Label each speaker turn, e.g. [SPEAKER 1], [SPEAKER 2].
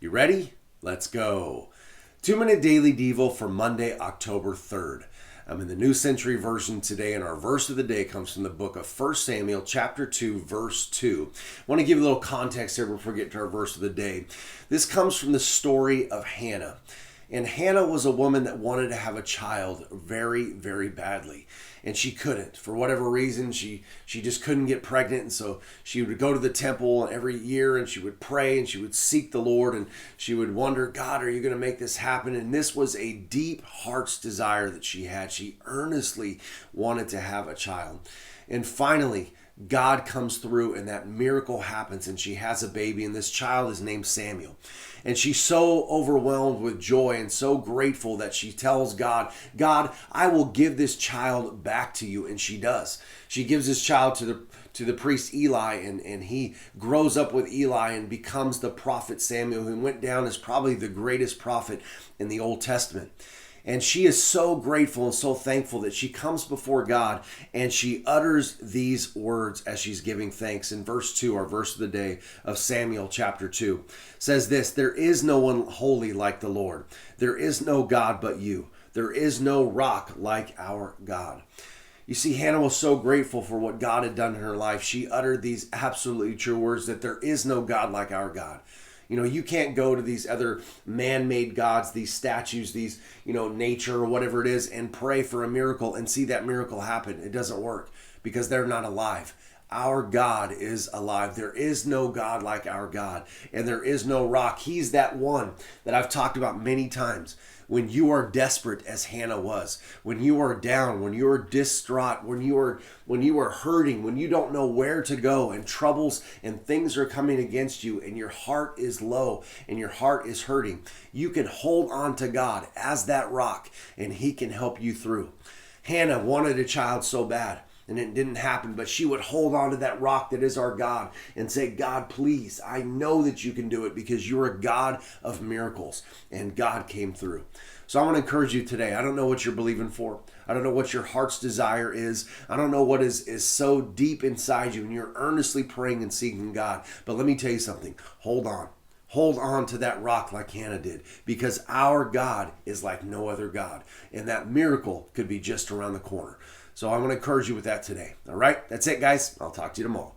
[SPEAKER 1] You ready? Let's go. 2-minute daily devo for Monday, October 3rd. I'm in the New Century Version today, and our verse of the day comes from the book of 1 Samuel, chapter 2, verse 2. I want to give you a little context here before we get to our verse of the day. This comes from the story of Hannah. And Hannah was a woman that wanted to have a child very, very badly. And she couldn't. For whatever reason, she just couldn't get pregnant. And so she would go to the temple every year and she would pray and she would seek the Lord and she would wonder, God, are you going to make this happen? And this was a deep heart's desire that she had. She earnestly wanted to have a child. And finally, God comes through and that miracle happens and she has a baby, and this child is named Samuel. And she's so overwhelmed with joy and so grateful that she tells God, God, I will give this child back to you. And she does. She gives this child to the priest Eli, and he grows up with Eli and becomes the prophet Samuel, who went down as probably the greatest prophet in the Old Testament. And she is so grateful and so thankful that she comes before God and she utters these words as she's giving thanks. In verse 2, our verse of the day of Samuel chapter 2, says this: there is no one holy like the Lord. There is no God but you. There is no rock like our God. You see, Hannah was so grateful for what God had done in her life. She uttered these absolutely true words that there is no God like our God. You know, you can't go to these other man-made gods, these statues, these, nature or whatever it is, and pray for a miracle and see that miracle happen. It doesn't work because they're not alive. Our God is alive. There is no God like our God, and there is no rock. He's that one that I've talked about many times. When you are desperate, as Hannah was, when you are down, when you are distraught, when you are hurting, when you don't know where to go, and troubles and things are coming against you, and your heart is low and your heart is hurting, you can hold on to God as that rock, and He can help you through. Hannah wanted a child so bad, and it didn't happen, but she would hold on to that rock that is our God and say, God, please, I know that you can do it because you're a God of miracles. And God came through. So I want to encourage you today. I don't know what you're believing for. I don't know what your heart's desire is. I don't know what is so deep inside you, and you're earnestly praying and seeking God. But let me tell you something. Hold on. Hold on to that rock like Hannah did, because our God is like no other God. And that miracle could be just around the corner. So I want to encourage you with that today. All right? That's it, guys. I'll talk to you tomorrow.